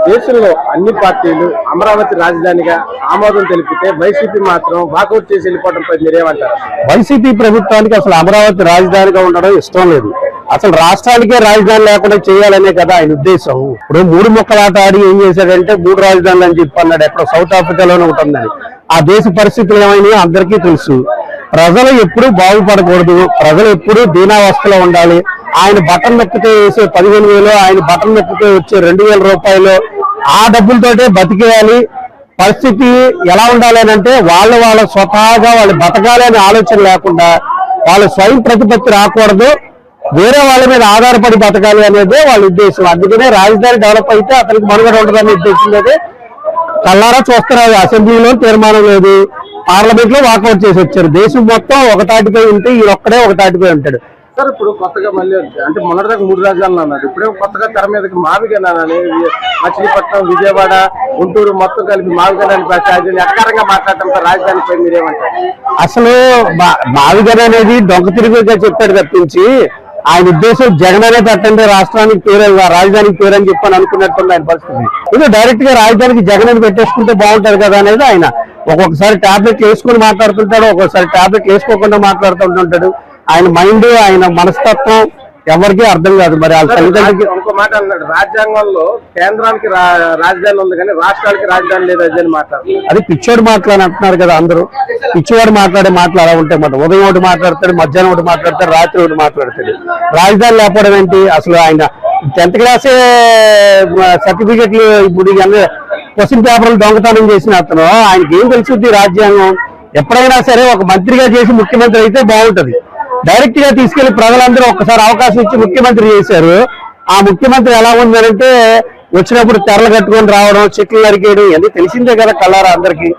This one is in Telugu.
దేశంలో అన్ని పార్టీలు అమరావతి రాజధానిగా ఆమోదం తెలిపితే వైసీపీ మాత్రం వాకౌట్ చేసి వెళ్ళిపోవడంపై మీరేమంటారు? వైసీపీ ప్రభుత్వానికి అసలు అమరావతి రాజధానిగా ఉండడం ఇష్టం లేదు. అసలు రాష్ట్రానికే రాజధాని లేకుండా చేయాలనే కదా ఆయన ఉద్దేశం. ఇప్పుడు మూడు ముక్కలాట ఆడి ఏం చేశాడంటే 3 రాజధానులు అని చెప్పి అన్నాడు. ఎక్కడ సౌత్ ఆఫ్రికాలోనే ఉంటుందని. ఆ దేశ పరిస్థితులు ఏమైనా అందరికీ తెలుసు. ప్రజలు ఎప్పుడు బాగుపడకూడదు, ప్రజలు ఎప్పుడు దీనావస్థలో ఉండాలి. ఆయన బటన్ నొక్కితే వేసే 15,000, ఆయన బటన్ నొక్కితే వచ్చే 2,000 రూపాయలు, ఆ డబ్బులతోటే బతికేయాలి. పరిస్థితి ఎలా ఉండాలి అని అంటే వాళ్ళ స్వతహాగా వాళ్ళు బతకాలి అనే ఆలోచన లేకుండా వాళ్ళ స్వయం ప్రతిపత్తి రాకూడదు, వేరే వాళ్ళ మీద ఆధారపడి బతకాలి అనేదే వాళ్ళ ఉద్దేశం. అందుకనే రాజధాని డెవలప్ అయితే అతనికి మనుగడ ఉండదనే ఉద్దేశం మీదే కల్లారా చూస్తున్నారు. అసెంబ్లీలో తీర్మానం లేదు, పార్లమెంట్ లో వాకౌట్ చేసి వచ్చారు. దేశం మొత్తం ఒకటాటిపై ఉంటే ఈ ఒక్కడే ఒకటాటిపై ఉంటాడు. సార్ ఇప్పుడు కొత్తగా మళ్ళీ అంటే మొన్నటిదాకా 3 రాజధానులు అన్నారు. ఇప్పుడే కొత్తగా తెర మీదకి మావిగనాలని మచిలీపట్నం, విజయవాడ, గుంటూరు మొత్తం కలిపి మావిగనాన్ని ఎక్కడంగా మాట్లాడటంతో రాజధానిపై మీరేమంటారు? అసలు మావిగన అనేది దొంగ తిరుగుగా చెప్పాడు తప్పించి ఆయన ఉద్దేశం జగన్ అనే పెట్టండి రాష్ట్రానికి పేరు, రాజధానికి పేరు అని చెప్పని అనుకున్నట్టుంది ఆయన పరిస్థితి. ఇది డైరెక్ట్ గా రాజధానికి జగన్ అని పెట్టేసుకుంటే బాగుంటది కదా అనేది ఆయన ఒక్కొక్కసారి టాబ్లెట్ వేసుకుని మాట్లాడుతుంటాడు, ఒక్కొక్కసారి టాబ్లెట్ వేసుకోకుండా మాట్లాడుతుంటుంటాడు. ఆయన మైండ్, ఆయన మనస్తత్వం ఎవరికి అర్థం కాదు. మరి వాళ్ళ తల్లిదండ్రులకి ఇంకో మాట అన్నాడు, రాజ్యాంగంలో కేంద్రానికి రాజధాని ఉంది కానీ రాష్ట్రాలకి రాజధాని లేదు అని మాట్లాడుతున్నారు. అది పిచ్చోడు మాట్లాడి అంటున్నారు కదా అందరూ. పిచ్చివాడు మాట్లాడే మాటలు అలా ఉంటాయి మాట. ఉదయం ఒకటి మాట్లాడతాడు, మధ్యాహ్నం ఒకటి మాట్లాడతాడు, రాత్రి ఒకటి మాట్లాడతాడు. రాజధాని లేకపోవడం ఏంటి? అసలు ఆయన 10th క్లాసే సర్టిఫికెట్లు ఇప్పుడు క్వశ్చన్ పేపర్లు దొంగతనం చేసిన అతను ఆయనకి ఏం తెలుసుద్ది రాజ్యాంగం? ఎప్పుడైనా సరే ఒక మంత్రిగా చేసి ముఖ్యమంత్రి అయితే బాగుంటది. డైరెక్ట్ గా తీసుకెళ్లి ప్రజలందరూ ఒక్కసారి అవకాశం ఇచ్చి ముఖ్యమంత్రి చేశారు. ఆ ముఖ్యమంత్రి ఎలా ఉందంటే వచ్చినప్పుడు తెరలు కట్టుకొని రావడం, చెట్లు నరికేయడం, ఇవన్నీ తెలిసిందే కదా కల్లారా అందరికి.